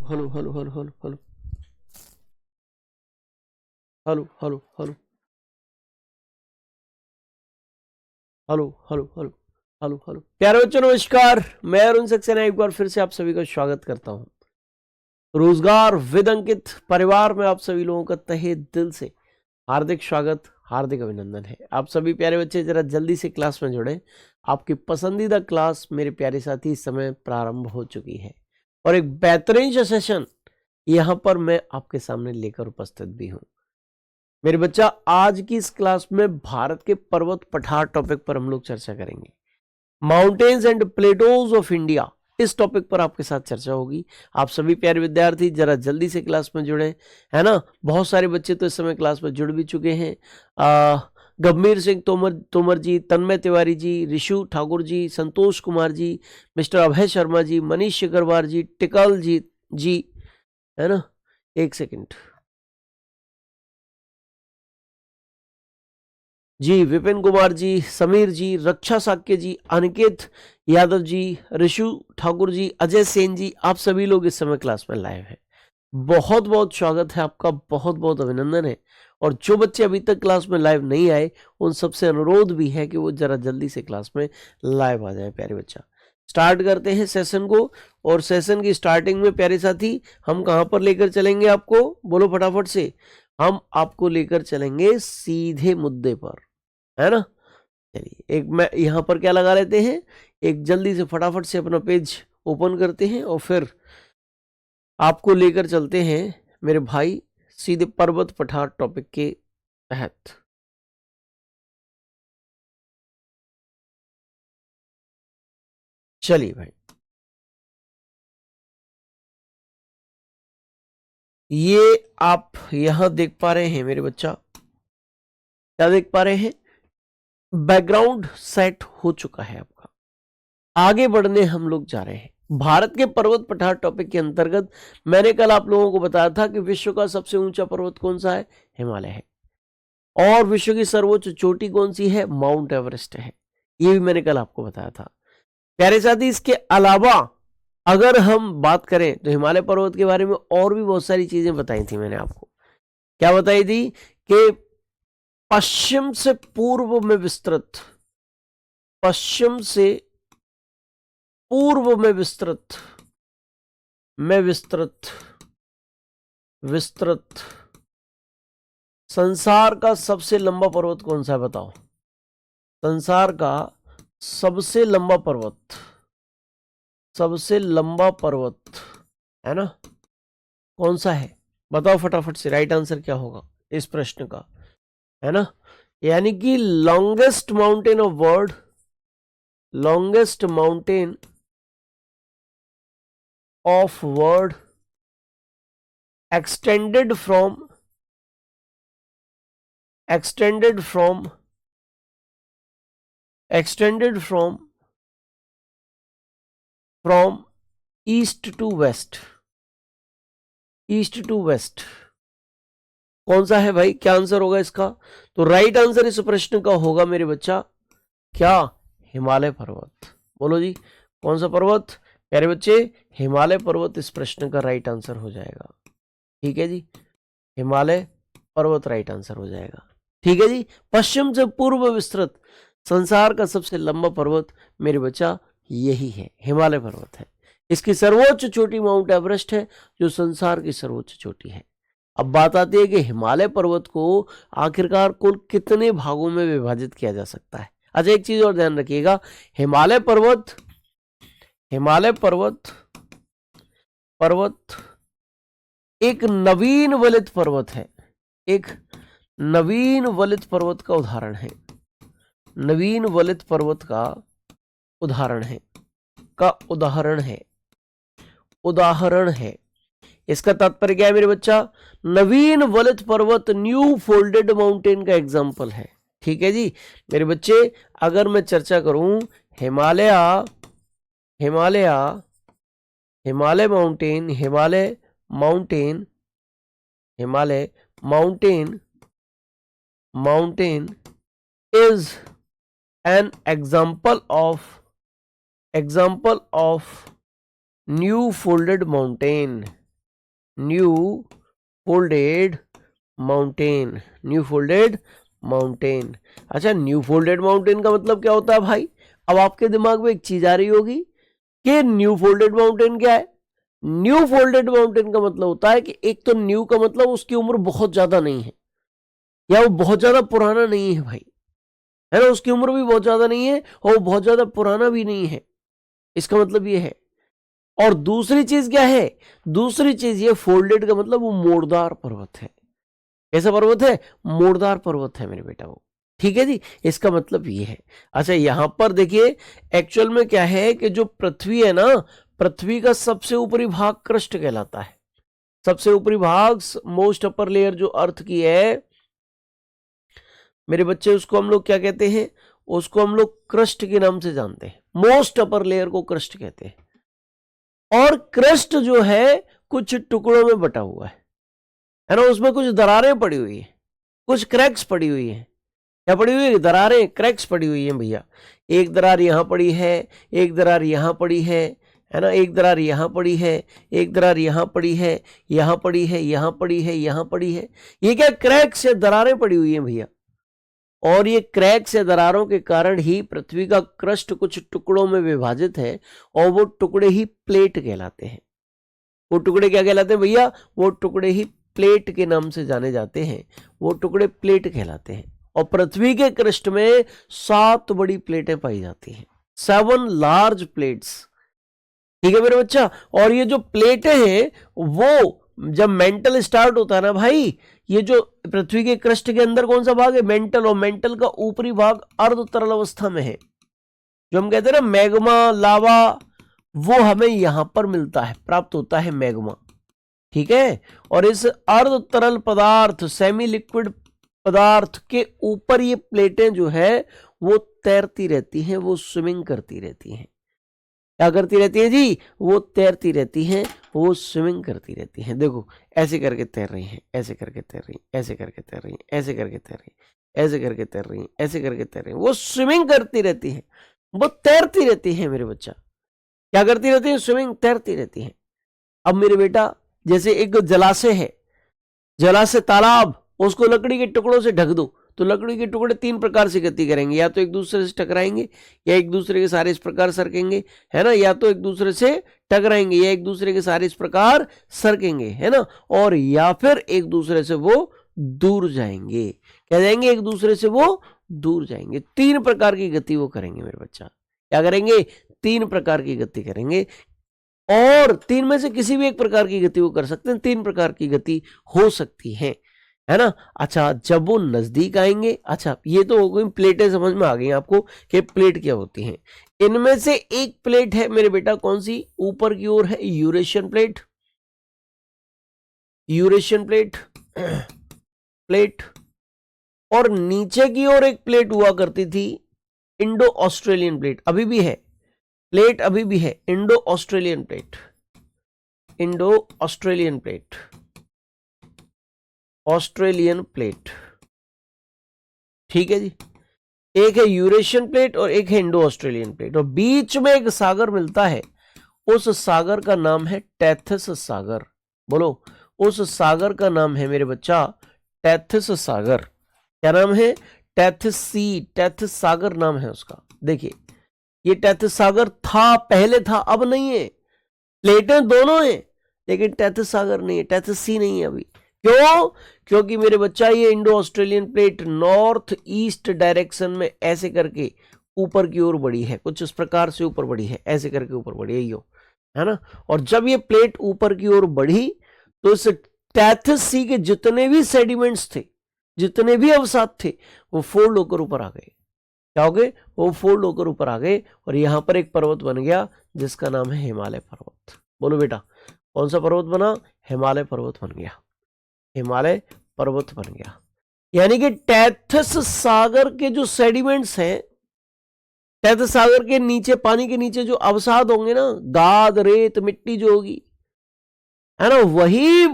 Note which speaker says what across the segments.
Speaker 1: Hello hello hello hello hello hello hello hello hello hello hello hello hello प्यारे बच्चों नमस्कार। मैं अरुण सक्सेना एक बार फिर से आप सभी का स्वागत करता हूं। रोजगार विद अंकित परिवार में आप सभी लोगों का तहे दिल से हार्दिक स्वागत, हार्दिक अभिनंदन है। आप सभी प्यारे बच्चे जरा जल्दी से क्लास में जुड़े। आपकी पसंदीदा क्लास मेरे प्यारे साथी इस समय प्रारंभ हो चुकी है और एक बेहतरीन सा सेशन यहां पर मैं आपके सामने लेकर उपस्थित भी हूं। मेरे बच्चा, आज की इस क्लास में भारत के पर्वत पठार टॉपिक पर हम लोग चर्चा करेंगे। Mountains and Plato's of India, इस टॉपिक पर आपके साथ चर्चा होगी। आप सभी प्यारे विद्यार्थी जरा जल्दी से क्लास में जुड़े, है ना। बहुत सारे बच्चे तो इस समय क्लास में जुड़ भी चुके हैं। गंभीर सिंह तोमर जी, तन्मय तिवारी जी, ऋषु ठाकुर जी, संतोष कुमार जी, मिस्टर अभय शर्मा जी, मनीष अग्रवाल जी, टिकल जी, है ना। एक सेकेंड जी, विपिन कुमार जी, समीर जी, रक्षा साक्य जी, अनिकेत यादव जी, ऋषु ठाकुर जी, अजय सेन जी, आप सभी लोग इस समय क्लास में लाइव हैं। बहुत बहुत स्वागत है आपका, बहुत बहुत अभिनंदन है। और जो बच्चे अभी तक क्लास में लाइव नहीं आए उन सबसे अनुरोध भी है कि वो जरा जल्दी से क्लास में लाइव आ जाए। प्यारे बच्चा, स्टार्ट करते हैं सेशन को। और सेशन की स्टार्टिंग में प्यारे साथी हम कहां पर लेकर चलेंगे आपको, बोलो फटाफट से। हम आपको लेकर चलेंगे सीधे मुद्दे पर, है ना। चलिए, एक मैं यहां पर क्या लगा लेते हैं, एक जल्दी से फटाफट से अपना पेज ओपन करते हैं और फिर आपको लेकर चलते हैं मेरे भाई सीधे पर्वत पठार टॉपिक के तहत। चलिए भाई, ये आप यहां देख पा रहे हैं मेरे बच्चा, क्या देख पा रहे हैं, बैकग्राउंड सेट हो चुका है आपका। आगे बढ़ने हम लोग जा रहे हैं। भारत के पर्वत पठार टॉपिक के अंतर्गत मैंने कल आप लोगों को बताया था कि विश्व का सबसे ऊंचा पर्वत कौन सा है, हिमालय है। और विश्व की सर्वोच्च चोटी कौन सी है, माउंट एवरेस्ट है। ये भी मैंने कल आपको बताया था। प्यारे साथी, इसके अलावा अगर हम बात करें तो हिमालय पर्वत के बारे में और भी बहुत सारी चीजें बताई थी मैंने आपको। क्या बताई थी कि पश्चिम से पूर्व में विस्तृत, पश्चिम से पूर्व में विस्तृत, में विस्तृत विस्तृत संसार का सबसे लंबा पर्वत कौन सा है, बताओ। संसार का सबसे लंबा पर्वत, सबसे लंबा पर्वत, है ना, कौन सा है, बताओ फटाफट से। राइट आंसर क्या होगा इस प्रश्न का, है ना। यानी कि longest mountain of world, longest mountain of world extended from, extended from, extended from, from east to west, east to west, कौन सा है भाई, क्या आंसर होगा इसका। तो राइट आंसर इस प्रश्न का होगा मेरे बच्चा, क्या, हिमालय पर्वत। बोलो जी, कौन सा पर्वत प्यारे बच्चे, हिमालय पर्वत इस प्रश्न का राइट आंसर हो जाएगा। ठीक है जी, हिमालय पर्वत राइट आंसर हो जाएगा। ठीक है जी, पश्चिम से पूर्व विस्तृत संसार का सबसे लंबा पर्वत मेरे बच्चा यही है, हिमालय पर्वत है। इसकी सर्वोच्च चोटी माउंट एवरेस्ट है जो संसार की सर्वोच्च चोटी है। अब बात आती है कि हिमालय पर्वत को आखिरकार कुल कितने भागों में विभाजित किया जा सकता है। अच्छा, एक चीज और ध्यान रखिएगा, हिमालय पर्वत, हिमालय पर्वत, पर्वत एक नवीन वलित पर्वत है, एक नवीन वलित पर्वत का उदाहरण है, नवीन वलित पर्वत का उदाहरण है, का उदाहरण है, उदाहरण है। इसका तात्पर्य क्या है मेरे बच्चा, नवीन वलित पर्वत न्यू फोल्डेड माउंटेन का एग्जाम्पल है। ठीक है जी मेरे बच्चे, अगर मैं चर्चा करूं Himalaya, Himalaya, Himalaya mountain, Himalaya mountain, Himalaya mountain, mountain is an example of new folded mountain, new folded mountain, new folded mountain. अच्छा, न्यू फोल्डेड माउंटेन का मतलब क्या होता है भाई? अब आपके दिमाग में एक चीज आ रही होगी कि न्यू फोल्डेड माउंटेन क्या है। न्यू फोल्डेड माउंटेन का मतलब होता है कि एक तो न्यू का मतलब उसकी उम्र बहुत ज्यादा नहीं है, या वो बहुत ज्यादा पुराना नहीं है भाई, है ना, उसकी उम्र भी बहुत ज्यादा नहीं है और वो बहुत ज्यादा पुराना भी नहीं है, इसका मतलब ये है। और दूसरी चीज क्या है? दूसरी चीज ये फोल्डेड का मतलब वो मोड़दार पर्वत है। कैसा पर्वत है? मोड़दार पर्वत है मेरे बेटा वो। ठीक है जी, इसका मतलब ये है। अच्छा, यहां पर देखिए एक्चुअल में क्या है कि जो पृथ्वी है ना, पृथ्वी का सबसे ऊपरी भाग क्रस्ट कहलाता है। सबसे ऊपरी भाग, मोस्ट अपर लेयर जो अर्थ की है मेरे बच्चे, उसको हम लोग क्या कहते हैं? उसको हम लोग क्रस्ट के नाम से जानते हैं। मोस्ट अपर लेयर को क्रस्ट कहते हैं। और क्रस्ट जो है कुछ टुकड़ों में बटा हुआ है ना, उसमें कुछ दरारें पड़ी हुई है, कुछ क्रैक्स पड़ी हुई है। क्या पड़ी हुई है? दरारें, क्रैक्स पड़ी हुई हैं भैया। एक दरार यहां पड़ी है, एक दरार यहां पड़ी है ना, एक दरार यहां पड़ी है, एक दरार यहां पड़ी है, यहां पड़ी है, यहां पड़ी है, यहां पड़ी है। ये क्या क्रैक्स या दरारें पड़ी हुई हैं भैया। और ये क्रैक्स या दरारों के कारण ही पृथ्वी का क्रस्ट कुछ टुकड़ों में विभाजित है, और वो टुकड़े ही प्लेट कहलाते हैं। वो टुकड़े क्या कहलाते हैं भैया? वो टुकड़े ही प्लेट के नाम से जाने जाते हैं। वो टुकड़े प्लेट कहलाते हैं। और पृथ्वी के क्रस्ट में 7 बड़ी प्लेटें पाई जाती हैं, 7 लार्ज प्लेट्स। ठीक है मेरे बच्चा। और ये जो प्लेटें हैं वो जब मेंटल स्टार्ट होता है ना भाई, ये जो पृथ्वी के क्रस्ट के अंदर कौन सा भाग है? मेंटल। और मेंटल का ऊपरी भाग अर्ध तरल अवस्था में है, जो हम कहते हैं ना मैग्मा, लावा, वो हमें यहां पर मिलता है, प्राप्त होता है मैग्मा। ठीक है। और इस अर्ध तरल पदार्थ, सेमी लिक्विड पदार्थ के ऊपर ये प्लेटें जो है वो तैरती रहती हैं, वो स्विमिंग करती रहती हैं। क्या करती रहती है जी? वो तैरती रहती हैं, वो स्विमिंग करती रहती हैं। देखो ऐसे करके तैर रही हैं, ऐसे करके तैर रही हैं, ऐसे करके तैर रही हैं, ऐसे करके तैर रही हैं, ऐसे करके तैर रही हैं, ऐसे करके तैर रही हैं। वो स्विमिंग करती रहती हैं, वो तैरती रहती हैं मेरे बच्चा। क्या करती रहती है? स्विमिंग, तैरती रहती हैं। अब मेरे बेटा, जैसे एक जलाशय है, जलाशय तालाब, उसको लकड़ी के टुकड़ों से ढक दो तो लकड़ी के टुकड़े 3 प्रकार से गति करेंगे, या तो एक दूसरे से टकराएंगे, या एक दूसरे के सहारे इस प्रकार सरकेंगे, है ना, या तो एक दूसरे से टकराएंगे, या एक दूसरे के सहारे इस प्रकार सरकेंगे, है ना, और या फिर एक दूसरे से वो दूर जाएंगे। क्या जाएंगे? एक दूसरे से वो दूर जाएंगे। 3 प्रकार की गति वो करेंगे मेरे बच्चा। क्या करेंगे? 3 प्रकार की गति करेंगे। और 3 में से किसी भी एक प्रकार की गति वो कर सकते हैं। 3 प्रकार की गति हो सकती है ना। अच्छा, जब वो नजदीक आएंगे, अच्छा ये तो हो गई प्लेटें, समझ में आ गई आपको कि प्लेट क्या होती हैं। इनमें से एक प्लेट है मेरे बेटा, कौन सी? ऊपर की ओर है Eurasian plate, Eurasian plate plate. और नीचे की ओर एक प्लेट हुआ करती थी, इंडो ऑस्ट्रेलियन प्लेट। अभी भी है प्लेट, अभी भी है, Indo Australian plate, Indo Australian plate, Australian plate. ठीक है जी। एक है यूरेशियन प्लेट और एक है इंडो ऑस्ट्रेलियन प्लेट, और बीच में एक सागर मिलता है। उस सागर का नाम है टेथिस सागर। बोलो, उस सागर का नाम है मेरे बच्चा टेथिस सागर। क्या नाम है? टेथिस सी, टेथिस सागर नाम है उसका। देखिए ये टेथिस सागर था, पहले था, अब नहीं है। प्लेटें दोनों हैं लेकिन टेथिस सागर नहीं है, टेथिस सी नहीं है अभी। क्यों? क्योंकि मेरे बच्चा ये Indo Australian plate north east direction में ऐसे करके ऊपर की ओर बढ़ी है, कुछ इस प्रकार से ऊपर बढ़ी है, ऐसे करके ऊपर बढ़ी है, यो, है ना। और जब ये प्लेट ऊपर की ओर बढ़ी तो इस टेथिस सी के जितने भी सेडिमेंट्स थे, जितने भी अवसाद थे, वो फोल्ड होकर ऊपर आ गए। क्या हो गए? वो फोल्ड होकर ऊपर आ गए, और यहां पर एक पर्वत बन गया जिसका नाम है हिमालय पर्वत। बोलो बेटा, कौन सा पर्वत बना? हिमालय पर्वत बन गया, हिमालय पर्वत बन गया। यानी कि टेथिस सागर के जो सेडिमेंट्स हैं, टेथिस सागर के नीचे, पानी के नीचे जो अवसाद होंगे ना, गाद, रेत, मिट्टी जो होगी, है ना, वही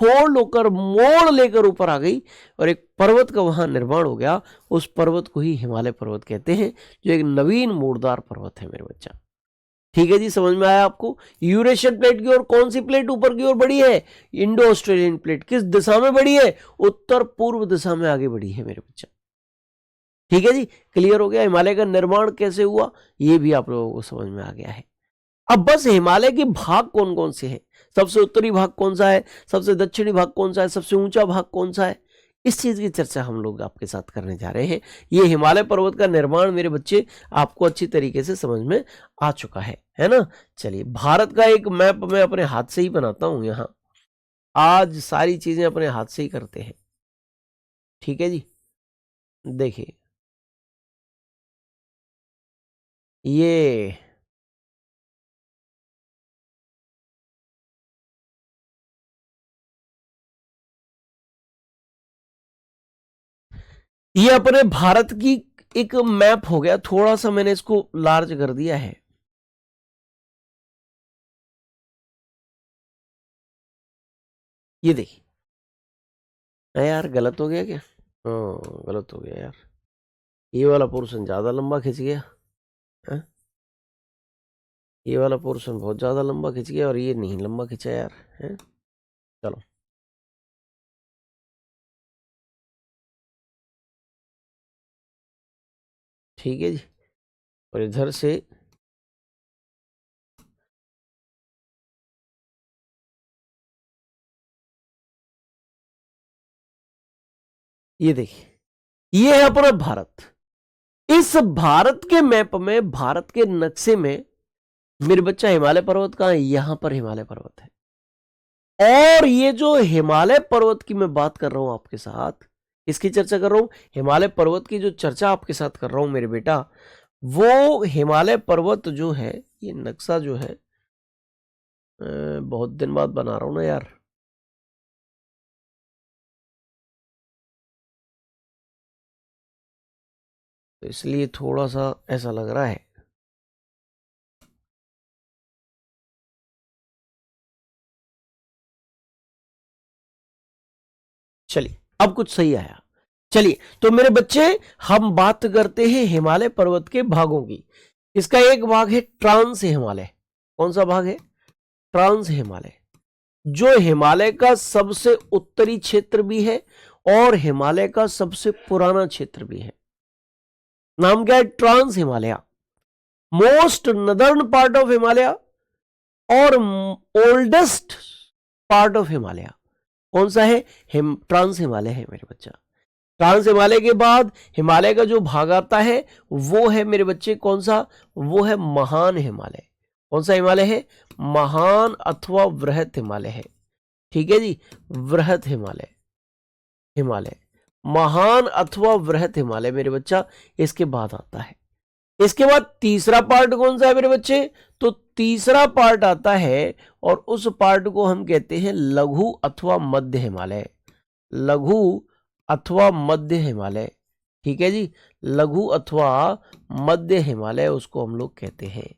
Speaker 1: फोल्ड होकर, मोड़ लेकर ऊपर आ गई और एक पर्वत का वहां निर्माण हो गया। उस पर्वत को ही हिमालय पर्वत कहते हैं, जो एक नवीन मोड़दार पर्वत है मेरे बच्चा। ठीक है जी, समझ में आया आपको। यूरेशियन प्लेट की ओर कौन सी प्लेट ऊपर की ओर बढ़ी है? Indo Australian plate. किस दिशा में बढ़ी है? उत्तर पूर्व दिशा में आगे बढ़ी है मेरे बच्चा। ठीक है जी, क्लियर हो गया। हिमालय का निर्माण कैसे हुआ ये भी आप लोगों को समझ में आ गया है। अब बस हिमालय के भाग कौन कौन से हैं, सबसे उत्तरी भाग कौन सा है, सबसे दक्षिणी भाग कौन सा है, सबसे ऊंचा भाग कौन सा है, इस चीज की चर्चा हम लोग आपके साथ करने जा रहे हैं। ये हिमालय पर्वत का निर्माण मेरे बच्चे आपको अच्छी तरीके से समझ में आ चुका है ना। चलिए, भारत का एक मैप मैं अपने हाथ से ही बनाता हूं। यहाँ आज सारी चीजें अपने हाथ से ही करते हैं। ठीक है जी, देखिए ये अपने भारत की एक मैप हो गया। थोड़ा सा मैंने इसको लार्ज कर दिया है। ये देखिए। यार गलत हो गया क्या? हाँ गलत हो गया यार, ये वाला पोर्शन ज्यादा लंबा खिंच गया है? ये वाला पोर्शन बहुत ज्यादा लंबा खिंच गया और ये नहीं लंबा खिंचा यार है। चलो ठीक है जी, और इधर से ये देखिए, ये है अपना भारत। इस भारत के मैप में, भारत के नक्शे में मेरे बच्चा हिमालय पर्वत कहाँ है? यहां पर हिमालय पर्वत है। और ये जो हिमालय पर्वत की मैं बात कर रहा हूं आपके साथ, इसकी चर्चा कर रहा हूं, हिमालय पर्वत की जो चर्चा आपके साथ कर रहा हूं मेरे बेटा, वो हिमालय पर्वत जो है, ये नक्शा जो है बहुत दिन बाद बना रहा हूं ना यार। तो इसलिए थोड़ा सा ऐसा लग रहा है। चलिए अब कुछ सही आया। चलिए तो मेरे बच्चे, हम बात करते हैं हिमालय पर्वत के भागों की। इसका एक भाग है ट्रांस हिमालय। कौन सा भाग है? ट्रांस हिमालय, जो हिमालय का सबसे उत्तरी क्षेत्र भी है और हिमालय का सबसे पुराना क्षेत्र भी है। नाम क्या है? Trans Himalaya. Most northern part of Himalaya और ओल्डेस्ट पार्ट ऑफ हिमालय कौन सा है? ट्रांस हिमालय है मेरे बच्चा। ट्रांस हिमालय के बाद हिमालय का जो भाग आता है वो है मेरे बच्चे कौन सा? वो है महान हिमालय। कौन सा हिमालय है? महान अथवा वृहत हिमालय है। ठीक है जी, वृहत हिमालय, हिमालय महान अथवा वृहत हिमालय मेरे बच्चा इसके बाद आता है। इसके बाद तीसरा पार्ट कौन सा है मेरे बच्चे? तो तीसरा पार्ट आता है और उस पार्ट को हम कहते हैं लघु अथवा मध्य हिमालय। लघु अथवा मध्य हिमालय। ठीक है जी, लघु अथवा मध्य हिमालय उसको हम लोग कहते हैं।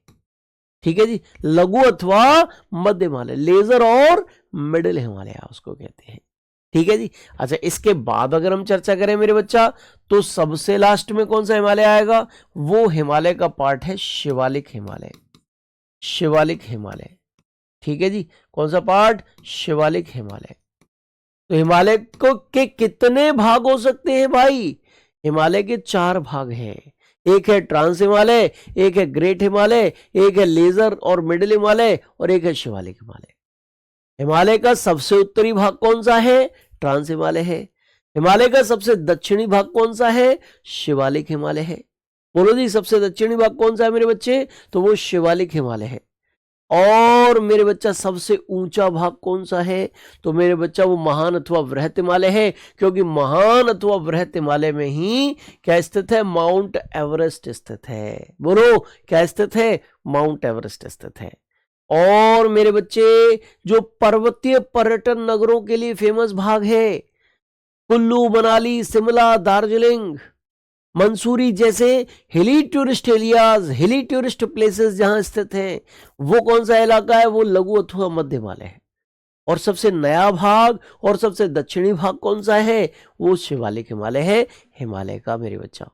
Speaker 1: ठीक है जी, लघु अथवा मध्य हिमालय, लेजर और मिडिल हिमालय उसको कहते हैं। ठीक है जी। अच्छा, इसके बाद अगर हम चर्चा करें मेरे बच्चा, तो सबसे लास्ट में कौन सा हिमालय आएगा? वो हिमालय का पार्ट है शिवालिक हिमालय। शिवालिक हिमालय। ठीक है जी, कौन सा पार्ट? शिवालिक हिमालय। तो हिमालय को के कितने भाग हो सकते हैं भाई? हिमालय के 4 भाग हैं। एक है ट्रांस हिमालय, एक है ग्रेट हिमालय, एक है लेजर और मिडिल हिमालय, और एक है शिवालिक हिमालय। हिमालय का सबसे उत्तरी भाग कौन सा है? ट्रांस हिमालय है। हिमालय का सबसे दक्षिणी भाग कौन सा है? शिवालिक हिमालय है। बोलो जी, सबसे दक्षिणी भाग कौन सा है मेरे बच्चे? तो वो शिवालिक हिमालय है। और मेरे बच्चा सबसे ऊंचा भाग कौन सा है? तो मेरे बच्चा वो महान अथवा वृहत हिमालय है, क्योंकि महान अथवा वृहत हिमालय में ही क्या स्थित है? माउंट एवरेस्ट स्थित है। बोलो, क्या स्थित है? माउंट एवरेस्ट स्थित है। और मेरे बच्चे, जो पर्वतीय पर्यटन नगरों के लिए फेमस भाग है, कुल्लू, मनाली, शिमला, दार्जिलिंग, मंसूरी जैसे हिली टूरिस्ट एरियाज, हिली टूरिस्ट प्लेसेस जहां स्थित हैं, वो कौन सा इलाका है? वो लघु अथवा मध्य हिमालय है। और सबसे नया भाग और सबसे दक्षिणी भाग कौन सा है? वो शिवालिक हिमालय है, हिमालय का मेरे बच्चा।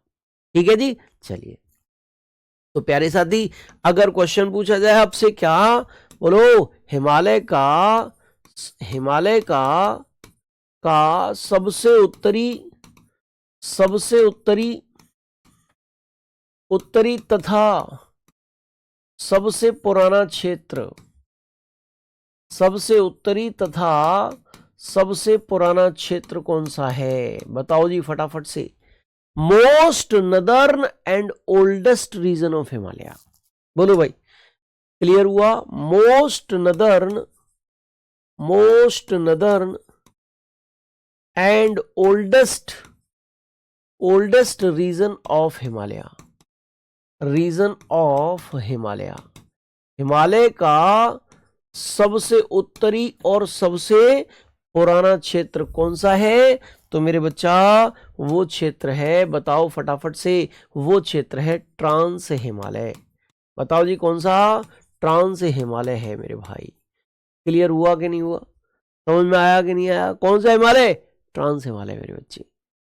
Speaker 1: ठीक है जी। चलिए, तो प्यारे साथी, अगर क्वेश्चन पूछा जाए आपसे, क्या बोलो, हिमालय का सबसे उत्तरी तथा सबसे पुराना क्षेत्र, सबसे उत्तरी तथा सबसे पुराना क्षेत्र कौन सा है? बताओ जी फटाफट से। Most northern and oldest region of Himalaya, बोलो भाई, क्लियर हुआ? Most northern and oldest region of Himalaya, Himalaya का सबसे उत्तरी और सबसे पुराना क्षेत्र कौन सा है? तो मेरे बच्चा वो क्षेत्र है, बताओ फटाफट से, वो क्षेत्र है ट्रांस हिमालय। बताओ जी कौन सा? ट्रांस हिमालय है मेरे भाई। क्लियर हुआ कि नहीं हुआ? समझ में आया कि नहीं आया? कौन सा हिमालय? ट्रांस हिमालय मेरे बच्चे।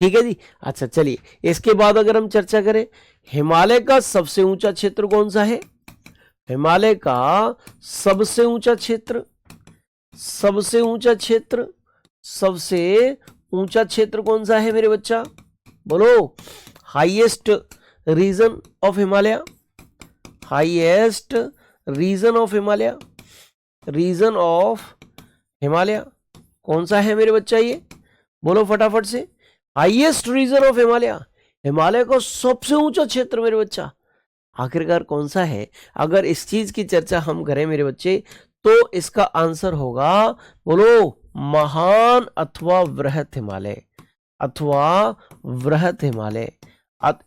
Speaker 1: ठीक है जी। अच्छा चलिए, इसके बाद अगर हम चर्चा करें, हिमालय का सबसे ऊंचा क्षेत्र कौन सा है? हिमालय का सबसे ऊंचा क्षेत्र कौन सा है मेरे बच्चा? बोलो। Highest region of Himalaya, region of Himalaya कौन सा है मेरे बच्चा? ये बोलो फटाफट से। हाईएस्ट रीजन ऑफ हिमालय का सबसे ऊंचा क्षेत्र मेरे बच्चा आखिरकार कौन सा है? अगर इस चीज की चर्चा हम करें मेरे बच्चे, तो इसका आंसर होगा, बोलो, महान अथवा वृहत हिमालय।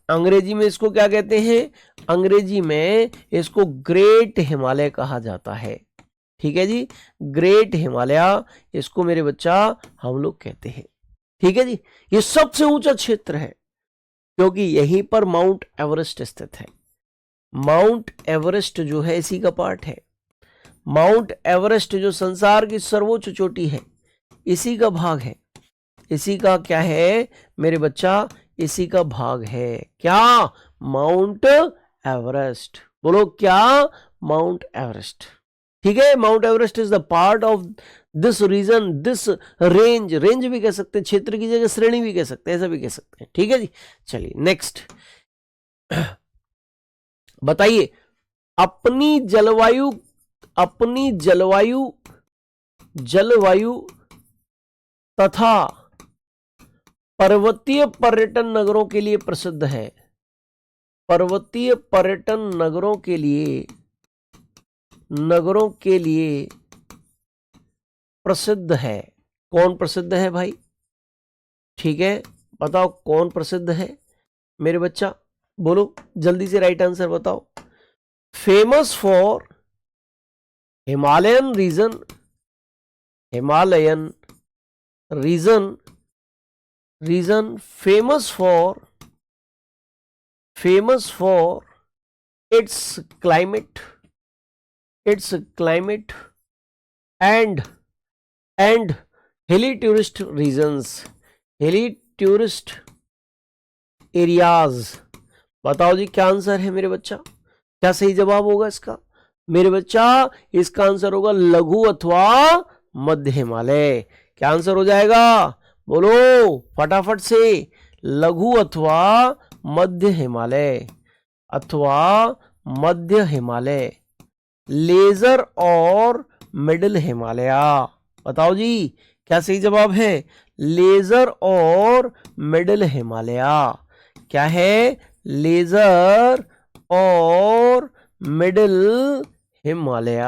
Speaker 1: अंग्रेजी में इसको क्या कहते हैं? अंग्रेजी में इसको ग्रेट हिमालय कहा जाता है। ठीक है जी, ग्रेट हिमालय इसको मेरे बच्चा हम लोग कहते हैं। ठीक है जी, ये सबसे ऊंचा क्षेत्र है क्योंकि यहीं पर माउंट एवरेस्ट स्थित है। माउंट एवरेस्ट जो है इसी का पार्ट है। माउंट एवरेस्ट जो संसार की सर्वोच्च चोटी है, इसी का भाग है। इसी का क्या है मेरे बच्चा? इसी का भाग है। क्या? Mount Everest. बोलो क्या? Mount Everest. ठीक है, Mount Everest is the part of this region, this range भी कह सकते हैं, क्षेत्र की जगह श्रेणी भी कह सकते हैं, ऐसा भी कह सकते हैं। ठीक है जी, चलिए नेक्स्ट बताइए। अपनी जलवायु तथा पर्वतीय पर्यटन नगरों के लिए प्रसिद्ध है। पर्वतीय पर्यटन नगरों के लिए प्रसिद्ध है। कौन प्रसिद्ध है भाई? ठीक है, बताओ कौन प्रसिद्ध है मेरे बच्चा? बोलो जल्दी से, राइट आंसर बताओ। Famous for Himalayan region famous for its climate and hilly tourist areas। बताओ जी क्या आंसर है मेरे बच्चा? क्या सही जवाब होगा इसका मेरे बच्चा? इसका आंसर होगा लघु अथवा मध्य हिमालय। क्या आंसर हो जाएगा? बोलो फटाफट से। लघु अथवा मध्य हिमालय, लेजर और मिडिल हिमालय। बताओ जी क्या सही जवाब है? लेजर और मिडिल हिमालय। क्या है? लेजर और मिडिल हिमालय।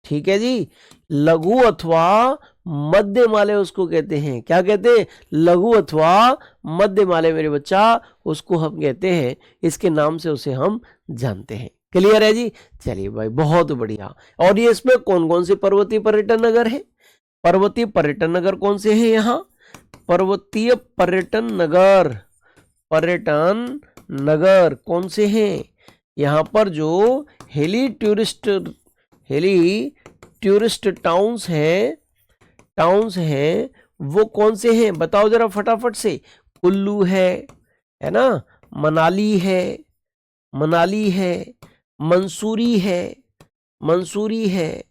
Speaker 1: ठीक है जी। लघु अथवा मध्य हिमालय उसको कहते हैं। क्या कहते हैं? लघु अथवा मध्य हिमालय मेरे बच्चा उसको हम कहते हैं, इसके नाम से उसे हम जानते हैं। क्लियर है जी? चलिए भाई बहुत बढ़िया। और ये इसमें कौन कौन से पर्वतीय पर्यटन नगर है? पर्वतीय पर्यटन नगर कौन से हैं यहाँ? पर्वतीय पर्यटन नगर कौन से हैं यहाँ पर? जो हिली टूरिस्ट टाउन्स हैं वो कौन से हैं? बताओ जरा फटाफट से। कुल्लू है ना, मनाली है, मनाली है, मंसूरी है, मंसूरी है,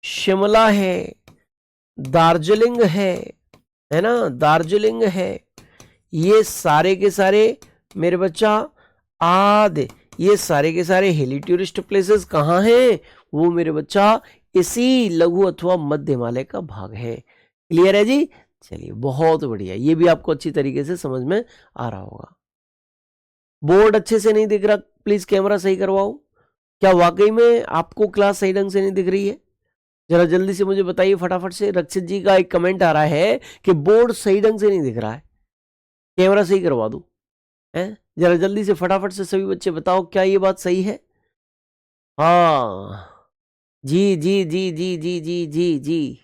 Speaker 1: शिमला है, दार्जिलिंग है ना, दार्जिलिंग है। ये सारे के सारे मेरे बच्चा आदि, ये सारे के सारे हिली टूरिस्ट प्लेसेस कहाँ हैं? वो मेरे बच्चा इसी लघु अथवा मध्य हिमालय का भाग है। क्लियर है जी? चलिए बहुत बढ़िया, ये भी आपको अच्छी तरीके से समझ में आ रहा होगा। बोर्ड अच्छे से नहीं दिख रहा, प्लीज कैमरा सही करवाओ। क्या वाकई में आपको क्लास सही ढंग से नहीं दिख रही है? जरा जल्दी से मुझे बताइए फटाफट से। रक्षित जी का एक कमेंट आ रहा है कि बोर्ड सही ढंग से नहीं दिख रहा है, कैमरा सही करवा दूं? हैं? जरा जल्दी से फटाफट से सभी बच्चे बताओ, क्या ये बात सही है? हाँ जी जी जी जी जी जी जी जी,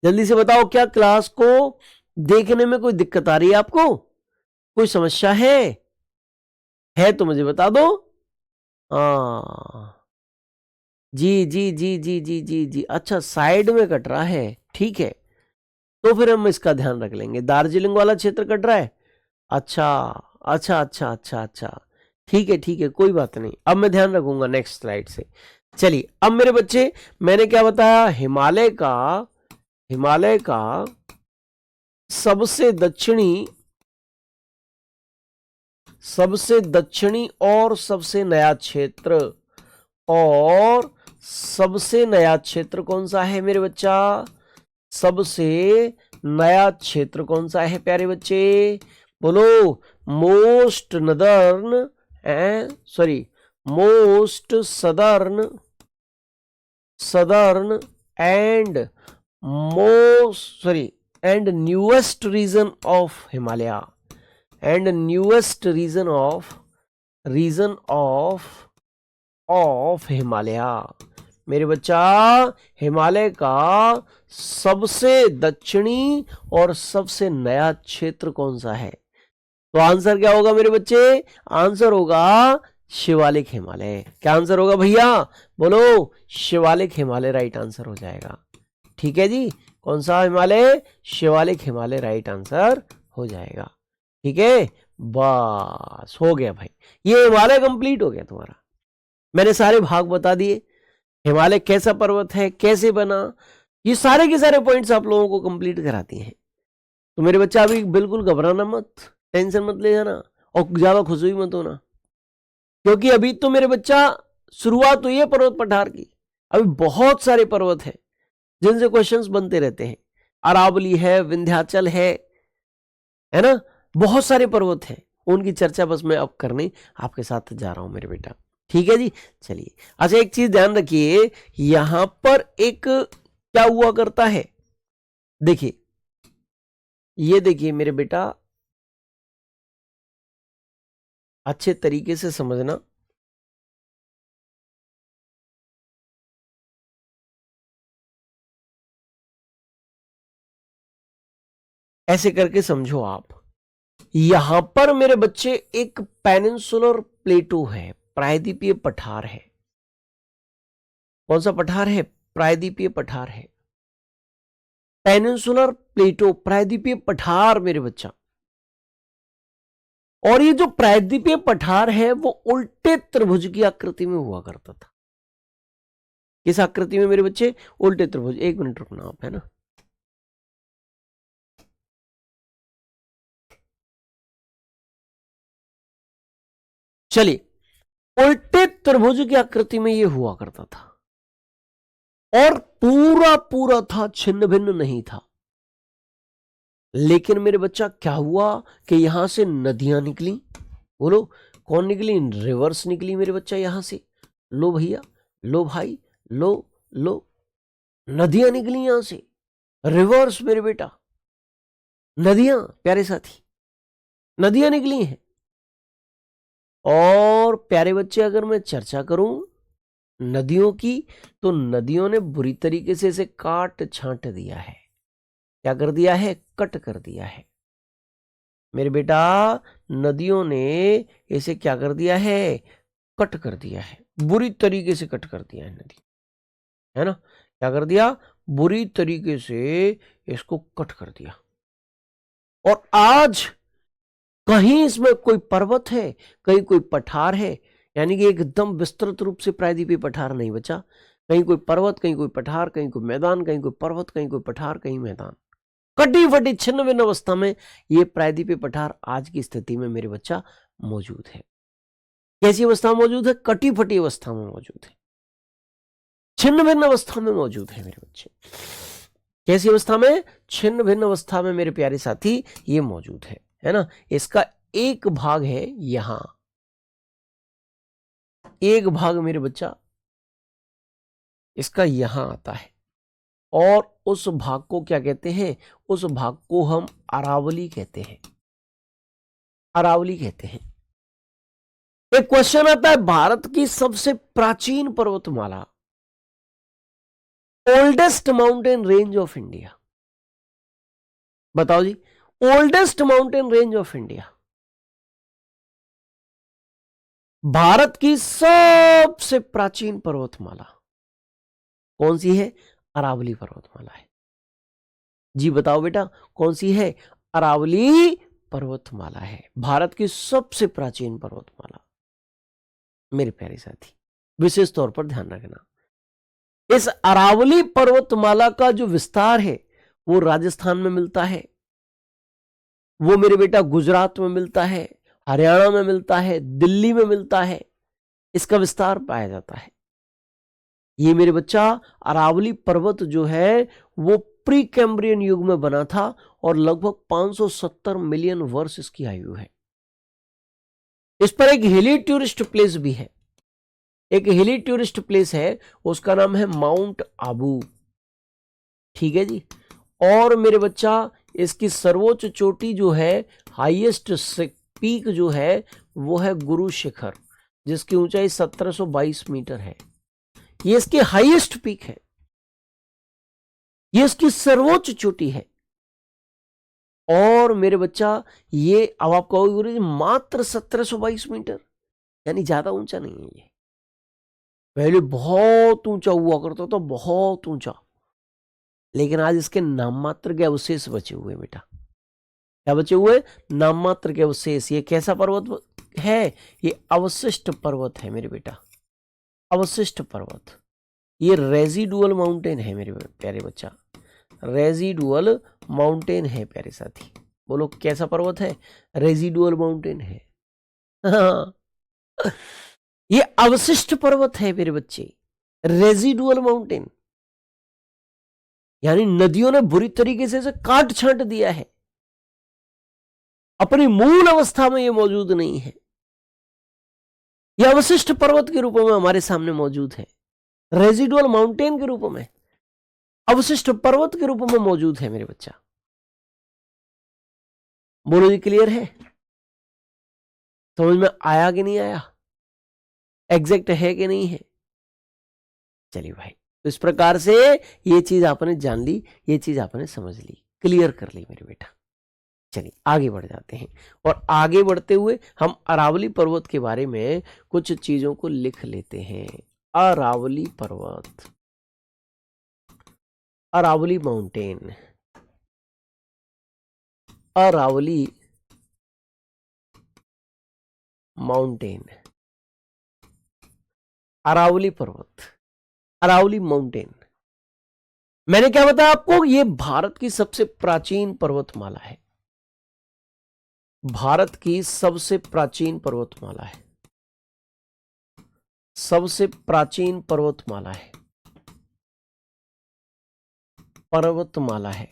Speaker 1: जल्दी से बताओ, क्या क्लास को देखने में कोई दिक्कत आ रही है आपको? कोई समस्या है तो मुझे बता दो। हाँ जी जी जी जी जी जी जी, अच्छा साइड में कट रहा है, ठीक है, तो फिर हम इसका ध्यान रख लेंगे। दार्जिलिंग वाला क्षेत्र कट रहा है, अच्छा अच्छा अच्छा अच्छा अच्छा, ठीक है ठीक है, कोई बात नहीं, अब मैं ध्यान रखूंगा नेक्स्ट स्लाइड से। चलिए अब मेरे बच्चे, मैंने क्या बताया? हिमालय का सबसे दक्षिणी और सबसे नया क्षेत्र, और सबसे नया क्षेत्र कौन सा है मेरे बच्चा? सबसे नया क्षेत्र कौन सा है प्यारे बच्चे? बोलो। Most northern sorry, most southern and most sorry and newest region of Himalaya, and newest region of Himalaya. मेरे बच्चा, हिमालय का सबसे दक्षिणी और सबसे नया क्षेत्र कौन सा है? तो आंसर क्या होगा मेरे बच्चे? आंसर होगा शिवालिक हिमालय। क्या आंसर होगा भैया? बोलो, शिवालिक हिमालय राइट आंसर हो जाएगा। ठीक है जी, कौन सा हिमालय? शिवालिक हिमालय राइट आंसर हो जाएगा। ठीक है, बस हो गया भाई, ये हिमालय कंप्लीट हो गया तुम्हारा। मैंने सारे भाग बता दिए, हिमालय कैसा पर्वत है, कैसे बना, ये सारे के सारे पॉइंट्स आप लोगों को कंप्लीट कराती हैं। तो मेरे बच्चा अभी बिल्कुल घबराना मत, टेंशन मत ले जाना, और ज्यादा खुश भी मत होना, क्योंकि अभी तो मेरे बच्चा शुरुआत हुई है पर्वत पठार की। अभी बहुत सारे पर्वत हैं जिनसे क्वेश्चंस बनते रहते हैं। अरावली है, विंध्याचल है ना, बहुत सारे पर्वत हैं, उनकी चर्चा बस मैं अब करने आपके साथ जा रहा हूं मेरे बेटा। ठीक है जी, चलिए। अच्छा एक चीज ध्यान रखिए, यहां पर एक क्या हुआ करता है, देखिए, ये देखिए मेरे बेटा, अच्छे तरीके से समझना। ऐसे करके समझो आप, यहां पर मेरे बच्चे एक पेनिनसुलर प्लेटो है, प्रायद्वीपीय पठार है। कौन सा पठार है? प्रायद्वीपीय पठार है, पेनिनसुलर प्लेटो, प्रायद्वीपीय पठार मेरे बच्चा। और ये जो प्रायद्वीपीय पठार है वो उल्टे त्रिभुज की आकृति में हुआ करता था। किस आकृति में मेरे बच्चे? उल्टे त्रिभुज। एक मिनट रुकना आप, है ना। चलिए, उल्टे त्रिभुज की आकृति में ये हुआ करता था, और पूरा पूरा था, छिन्न भिन्न नहीं था। लेकिन मेरे बच्चा क्या हुआ कि यहां से नदियां निकली। बोलो, कौन निकली? रिवर्स निकली मेरे बच्चा यहां से। लो भैया, लो भाई, लो लो, नदियां निकली यहां से, रिवर्स मेरे बेटा, नदियां प्यारे साथी, नदियां निकली हैं। और प्यारे बच्चे, अगर मैं चर्चा करूं नदियों की, तो नदियों ने बुरी तरीके से इसे काट छांट दिया है। क्या कर दिया है? कट कर दिया है मेरे बेटा। नदियों ने इसे क्या कर दिया है? कट कर दिया है, बुरी तरीके से कट कर दिया है नदी, है ना। क्या कर दिया? बुरी तरीके से इसको कट कर दिया। और आज कहीं इसमें कोई पर्वत है, कहीं कोई पठार है, यानी कि एकदम विस्तृत रूप से प्रायद्वीपीय पठार नहीं बचा। कहीं कोई पर्वत, कहीं कोई पठार, कहीं कोई मैदान, कहीं कोई पर्वत, कहीं कोई पठार, कहीं मैदान, कटी फटी छिन्न भिन्न अवस्था में ये प्रायद्वीपीय पठार आज की स्थिति में मेरे बच्चा मौजूद है। कैसी अवस्था में मौजूद है? कटी फटी अवस्था में मौजूद है, छिन्न भिन्न अवस्था में मौजूद है मेरे बच्चे। कैसी अवस्था में? छिन्न भिन्न अवस्था में मेरे प्यारे साथी ये मौजूद है ना। इसका एक भाग है यहां, एक भाग मेरे बच्चा इसका यहां आता है, और उस भाग को क्या कहते हैं? उस भाग को हम अरावली कहते हैं, अरावली कहते हैं। एक क्वेश्चन आता है, भारत की सबसे प्राचीन पर्वतमाला, oldest mountain range of India, बताओ जी, oldest mountain range of India, Bharat की सबसे प्राचीन पर्वतमाला कौन सी है? अरावली पर्वतमाला है। जी बताओ बेटा, कौन सी है? अरावली पर्वतमाला है, भारत की सबसे प्राचीन पर्वतमाला। मेरे प्यारे साथी, विशेष तौर पर ध्यान रखना, इस अरावली पर्वतमाला का जो विस्तार है वो राजस्थान में मिलता है, वो मेरे बेटा गुजरात में मिलता है, हरियाणा में मिलता है, दिल्ली में मिलता है, इसका विस्तार पाया जाता है। ये मेरे बच्चा अरावली पर्वत जो है वो प्री कैम्ब्रियन युग में बना था, और लगभग 570 मिलियन वर्ष इसकी आयु है। इस पर एक हिली टूरिस्ट प्लेस भी है, एक हिली टूरिस्ट प्लेस है, उसका नाम है माउंट आबू, ठीक है जी। और मेरे बच्चा इसकी सर्वोच्च चोटी जो है, हाईएस्ट पीक जो है वो है गुरु शिखर, जिसकी ऊंचाई 1722 मीटर है। ये इसकी हाईएस्ट पीक है, ये इसकी सर्वोच्च चोटी है। और मेरे बच्चा ये, अब आप कहोगे गुरु जी मात्र 1722 मीटर, यानी ज्यादा ऊंचा नहीं है ये, पहले बहुत ऊंचा हुआ करता था, बहुत ऊंचा, लेकिन आज इसके नाम मात्र के अवशेष बचे हुए बेटा। क्या बचे हुए? नाम मात्र के अवशेष। ये कैसा पर्वत है? ये अवशिष्ट पर्वत है मेरे बेटा, अवशिष्ट पर्वत। ये रेजिडुअल माउंटेन है मेरे प्यारे बच्चा, रेजिडुअल माउंटेन है प्यारे साथी। बोलो कैसा पर्वत है? रेजिडुअल माउंटेन है। हाँ, ये अवशिष्ट पर्वत है मेरे बच्चे, रेजिडुअल माउंटेन, यानी नदियों ने बुरी तरीके से इसे काट छांट दिया है, अपनी मूल अवस्था में ये मौजूद नहीं है। यह अवशिष्ट पर्वत के रूप में हमारे सामने मौजूद है, रेजिडुअल माउंटेन के रूप में, अवशिष्ट पर्वत के रूप में मौजूद है मेरे बच्चा। बोलो जी क्लियर है? समझ में आया कि नहीं आया? एग्जैक्ट है कि नहीं है? चलिए भाई, तो इस प्रकार से ये चीज आपने जान ली, ये चीज आपने समझ ली, क्लियर कर ली मेरे बेटा। चलिए आगे बढ़ जाते हैं, और आगे बढ़ते हुए हम अरावली पर्वत के बारे में कुछ चीजों को लिख लेते हैं। अरावली पर्वत, अरावली माउंटेन, अरावली माउंटेन, अरावली पर्वत, अरावली माउंटेन। मैंने क्या बताया आपको? ये भारत की सबसे प्राचीन पर्वतमाला है, भारत की सबसे प्राचीन पर्वतमाला है, सबसे प्राचीन पर्वतमाला है, पर्वतमाला है।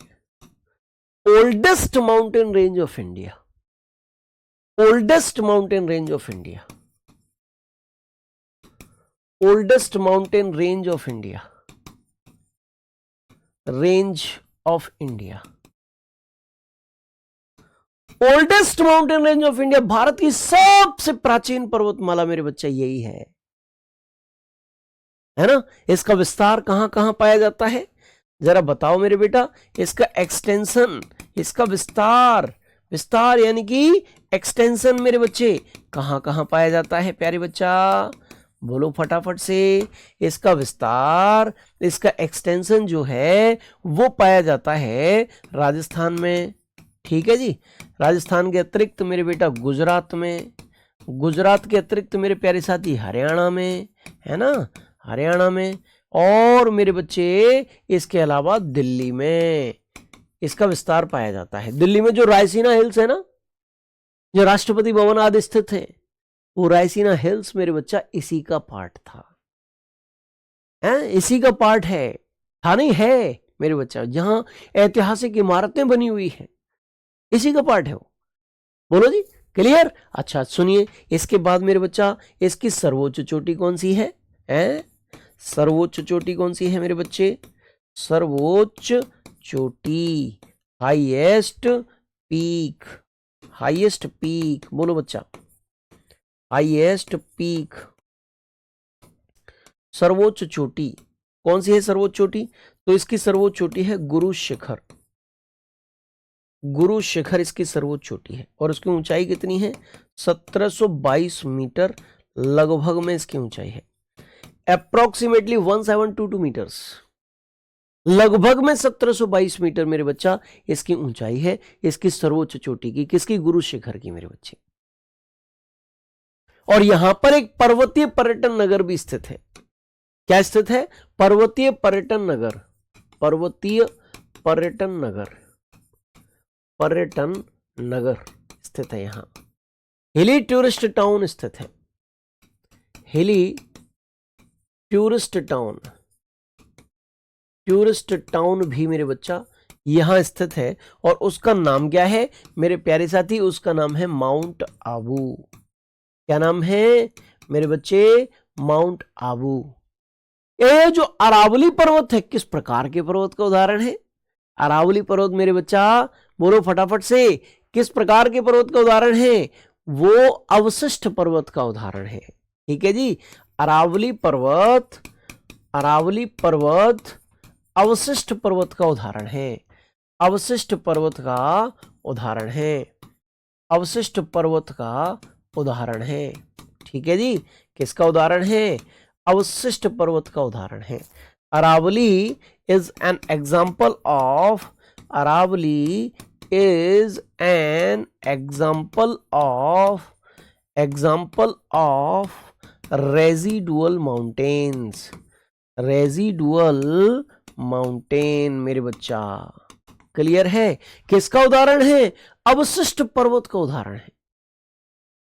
Speaker 1: Oldest mountain range of India, oldest mountain range of India, oldest mountain range of India, range of India, oldest mountain range of India, Bharat की सबसे प्राचीन पर्वतमाला मेरे बच्चे यही है ना। इसका विस्तार कहां कहां पाया जाता है? जरा बताओ मेरे बेटा। इसका एक्सटेंशन, इसका विस्तार, विस्तार यानी कि एक्सटेंशन मेरे बच्चे कहां कहां पाया जाता है प्यारे बच्चा? बोलो फटाफट से। इसका विस्तार, इसका एक्सटेंशन जो है वो पाया जाता है राजस्थान में, ठीक है जी। राजस्थान के अतिरिक्त मेरे बेटा गुजरात में, गुजरात के अतिरिक्त मेरे प्यारे साथी हरियाणा में, है ना, हरियाणा में, और मेरे बच्चे इसके अलावा दिल्ली में इसका विस्तार पाया जाता है। दिल्ली में जो रायसीना हिल्स है ना, जो राष्ट्रपति भवन आदि स्थित है, वो रायसीना हिल्स मेरे बच्चा इसी का पार्ट था, है, इसी का पार्ट है, था नहीं, है मेरे बच्चा, जहां ऐतिहासिक इमारतें बनी हुई हैं, इसी का पार्ट है वो। बोलो जी, क्लियर? अच्छा सुनिए, इसके बाद मेरे बच्चा इसकी सर्वोच्च चोटी कौन सी है? सर्वोच्च चोटी कौन सी है मेरे बच्चे? सर्वोच्च चोटी, हाईएस्ट पीक, हाईएस्ट पीक, बोलो बच्चा, हाईएस्ट पीक, सर्वोच्च चोटी कौन सी है? सर्वोच्च चोटी, तो इसकी सर्वोच्च चोटी है गुरु शिखर, गुरु शिखर इसकी सर्वोच्च चोटी है, और उसकी ऊंचाई कितनी है? 1722 मीटर लगभग में इसकी ऊंचाई है, अप्रोक्सीमेटली 1722 मीटर्स, लगभग में 1722 मीटर मेरे बच्चा इसकी ऊंचाई है, इसकी सर्वोच्च चोटी की, किसकी? गुरु शिखर की मेरे बच्चे। और यहां पर एक पर्वतीय पर्यटन नगर भी स्थित है। क्या स्थित है? पर्वतीय पर्यटन नगर, पर्वतीय पर्यटन नगर, पर्यटन नगर स्थित है यहां। हिली टूरिस्ट टाउन स्थित है, हिली टूरिस्ट टाउन, टूरिस्ट टाउन भी मेरे बच्चा यहां स्थित है, और उसका नाम क्या है मेरे प्यारे साथी? उसका नाम है माउंट आबू। क्या नाम है मेरे बच्चे? माउंट आबू। ये जो अरावली पर्वत है, किस प्रकार के पर्वत का उदाहरण है? अरावली पर्वत मेरे बच्चा, बोलो फटाफट से, किस प्रकार के पर्वत का उदाहरण है? वो अवशिष्ट पर्वत का उदाहरण है। ठीक है जी, अरावली पर्वत, अरावली पर्वत अवशिष्ट पर्वत का उदाहरण है, अवशिष्ट पर्वत का उदाहरण है, अवशिष्ट पर्वत का उदाहरण है। ठीक है जी, किसका उदाहरण है? अवशिष्ट पर्वत का उदाहरण है। Aravalli is an example of, Aravalli is an example of residual mountains, residual mountain मेरे बच्चा, क्लियर है? किसका उदाहरण है? अवशिष्ट पर्वत का उदाहरण है,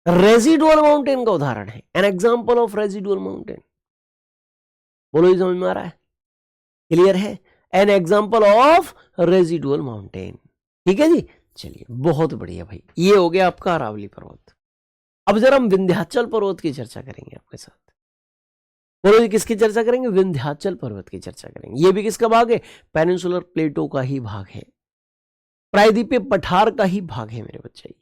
Speaker 1: रेजिडुअल माउंटेन का उदाहरण है, N example of residual mountain. बोलो, ये समझ में आ रहा है? क्लियर है? N example of residual mountain. ठीक है जी, चलिए बहुत बढ़िया भाई, ये हो गया आपका अरावली पर्वत। अब जरा हम विंध्याचल पर्वत की चर्चा करेंगे आपके साथ। बोलो जी, किसकी चर्चा करेंगे? विंध्याचल पर्वत की चर्चा करेंगे। ये भी किसका भाग है? पेनिनसुलर प्लेटो का ही भाग है, प्रायद्वीपीय पठार का ही भाग है मेरे बच्चे।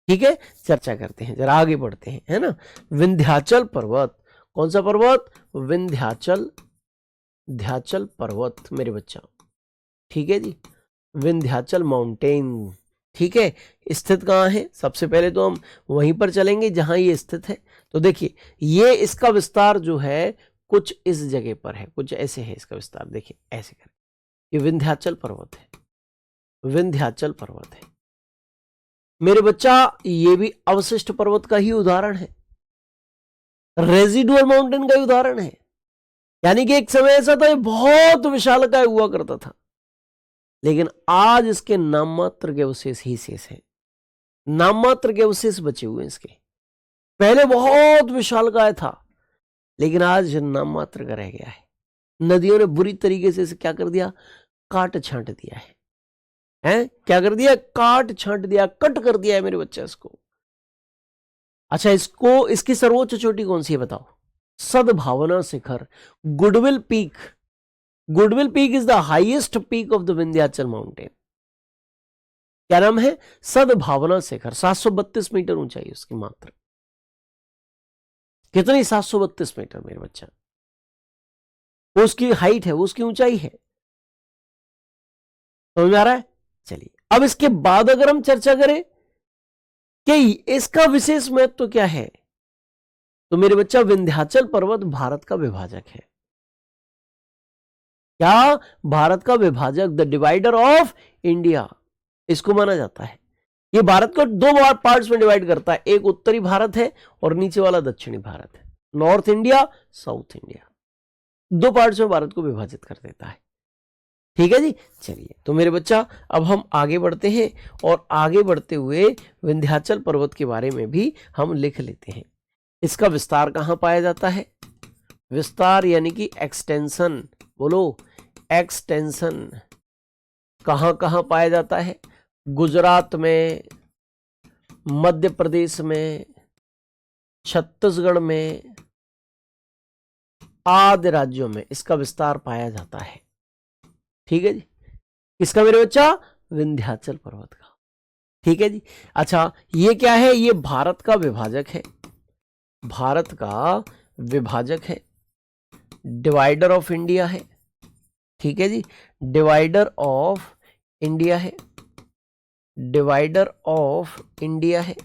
Speaker 1: ठीक है, चर्चा करते हैं, जरा आगे बढ़ते हैं, है ना। विंध्याचल पर्वत, कौन सा पर्वत? विंध्याचल, ध्याचल पर्वत मेरे बच्चा। ठीक है जी, विंध्याचल माउंटेन। ठीक है, स्थित कहाँ है? सबसे पहले तो हम वहीं पर चलेंगे जहां ये स्थित है। तो देखिए, ये इसका विस्तार जो है कुछ इस जगह पर है, कुछ ऐसे है इसका विस्तार, देखिए ऐसे कर, ये विंध्याचल पर्वत है, विंध्याचल पर्वत है मेरे बच्चा। ये भी अवशिष्ट पर्वत का ही उदाहरण है, रेजिडुअल माउंटेन का ही उदाहरण है। यानी कि एक समय ऐसा था, ये बहुत विशालकाय हुआ करता था, लेकिन आज इसके नाम मात्र के अवशेष ही शेष हैं, नाम मात्र के अवशेष बचे हुए हैं इसके। पहले बहुत विशालकाय था, लेकिन आज नाम मात्र का रह गया है। नदियों ने बुरी तरीके से इसे क्या कर दिया? काट छांट दिया है, क्या कर दिया? काट छांट दिया, कट कर दिया है मेरे बच्चे इसको। अच्छा, इसको, इसकी सर्वोच्च चोटी कौन सी है बताओ? सद्भावना शिखर, goodwill peak. Goodwill peak is the highest peak of the Vindhyachal mountain. क्या नाम है? सद्भावना शिखर। 732 मीटर ऊंचाई उसकी मात्र। कितनी? 732 मीटर मेरे बच्चा, वो उसकी हाइट है, वो उसकी ऊंचाई है। समझ में आ रहा है? चलिए, अब इसके बाद अगर हम चर्चा करें कि इसका विशेष महत्व तो क्या है, तो मेरे बच्चा विंध्याचल पर्वत भारत का विभाजक है। क्या? भारत का विभाजक, द डिवाइडर ऑफ इंडिया। इसको माना जाता है। ये भारत को दो पार्ट्स में डिवाइड करता है, एक उत्तरी भारत है और नीचे वाला दक्षिणी भारत है, नॉर्थ इंडिया साउथ इंडिया, दो पार्ट्स में भारत को विभाजित कर देता है। ठीक है जी। चलिए तो मेरे बच्चा अब हम आगे बढ़ते हैं और आगे बढ़ते हुए विंध्याचल पर्वत के बारे में भी हम लिख लेते हैं। इसका विस्तार कहां पाया जाता है? विस्तार यानी कि एक्सटेंशन, बोलो एक्सटेंशन कहां कहां पाया जाता है? गुजरात में, मध्य प्रदेश में, छत्तीसगढ़ में, आदि राज्यों में इसका विस्तार पाया जाता है। ठीक है जी। किसका मेरे बच्चा? विंध्याचल पर्वत का। ठीक है जी। अच्छा ये क्या है? ये भारत का विभाजक है, भारत का विभाजक है, डिवाइडर ऑफ इंडिया है। ठीक है जी। डिवाइडर ऑफ इंडिया है, डिवाइडर ऑफ इंडिया है।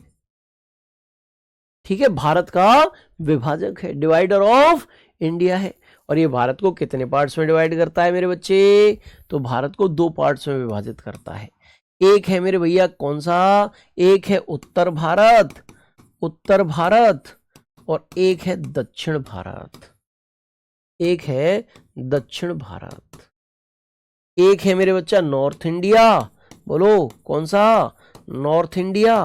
Speaker 1: ठीक है, भारत का विभाजक है, डिवाइडर ऑफ इंडिया है। और ये भारत को कितने पार्ट्स में डिवाइड करता है मेरे बच्चे? तो भारत को दो पार्ट्स में विभाजित करता है। एक है मेरे भैया कौन सा? एक है उत्तर भारत, उत्तर भारत, और एक है दक्षिण भारत, एक है दक्षिण भारत। एक है मेरे बच्चा नॉर्थ इंडिया, बोलो कौन सा? North India.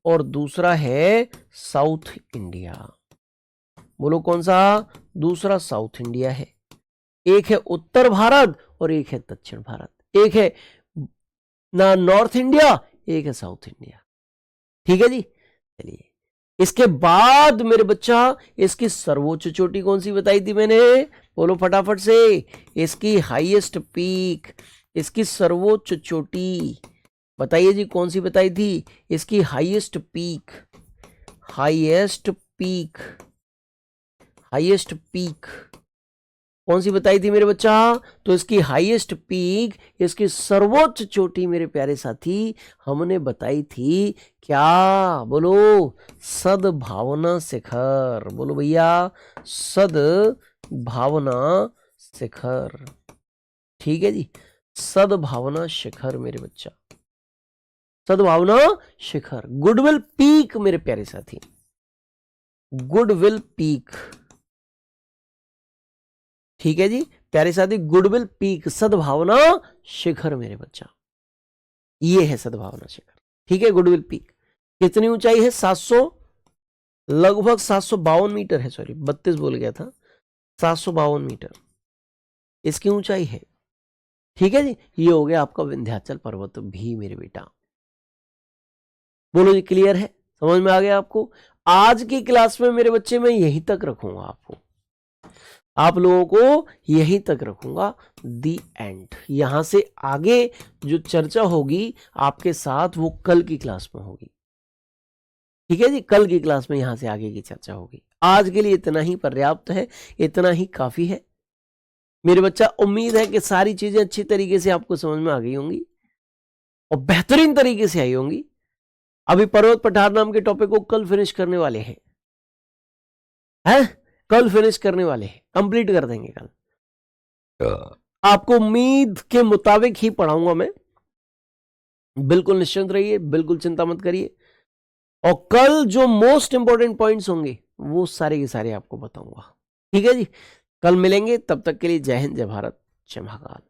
Speaker 1: और दूसरा है साउथ इंडिया, बोलो कौन सा? दूसरा साउथ इंडिया है। एक है उत्तर भारत और एक है दक्षिण भारत, एक है ना नॉर्थ इंडिया, एक है साउथ इंडिया। ठीक है जी। चलिए इसके बाद मेरे बच्चा इसकी सर्वोच्च चोटी कौन सी बताई थी मैंने? बोलो फटाफट से। इसकी हाईएस्ट पीक, इसकी सर्वोच्च चोटी बताइए जी, कौन सी बताई थी? इसकी highest peak, highest peak, highest peak कौन सी बताई थी मेरे बच्चा? तो इसकी हाईएस्ट पीक, इसकी सर्वोच्च चोटी मेरे प्यारे साथी हमने बताई थी क्या? बोलो सद्भावना शिखर, बोलो भैया सद्भावना शिखर। ठीक है जी, सद्भावना शिखर मेरे बच्चा, सद्भावना शिखर, गुडविल पीक मेरे प्यारे साथी, गुडविल पीक। ठीक है जी प्यारे साथी, गुडविल पीक, सद्भावना शिखर मेरे बच्चा, ये है सद्भावना शिखर। ठीक है, गुडविल पीक कितनी ऊंचाई है? 700, लगभग 752 मीटर है, सॉरी 32 बोल गया था, 752 मीटर इसकी ऊंचाई है। ठीक है जी, ये हो गया आपका विंध्याचल पर्वत भी मेरे बेटा। बोलो जी क्लियर है, समझ में आ गया आपको? आज की क्लास में मेरे बच्चे मैं यहीं तक रखूंगा आपको, आप लोगों को यहीं तक रखूंगा, दी एंड। यहां से आगे जो चर्चा होगी आपके साथ वो कल की क्लास में होगी। ठीक है जी, कल की क्लास में यहां से आगे की चर्चा होगी। आज के लिए इतना ही पर्याप्त है, इतना ही काफी है मेरे बच्चा। उम्मीद है कि सारी चीजें अच्छी तरीके से आपको समझ में आ गई होंगी और बेहतरीन तरीके से आई होंगी। अभी पर्वत पठार नाम के टॉपिक को कल फिनिश करने वाले हैं, कल फिनिश करने वाले हैं, कंप्लीट कर देंगे कल। आपको उम्मीद के मुताबिक ही पढ़ाऊंगा मैं, बिल्कुल निश्चिंत रहिए, बिल्कुल चिंता मत करिए। और कल जो मोस्ट इंपॉर्टेंट पॉइंट्स होंगे वो सारे के सारे आपको बताऊंगा। ठीक है जी, कल मिलेंगे, तब तक के लिए जय हिंद, जय भारत, जय महाकाल।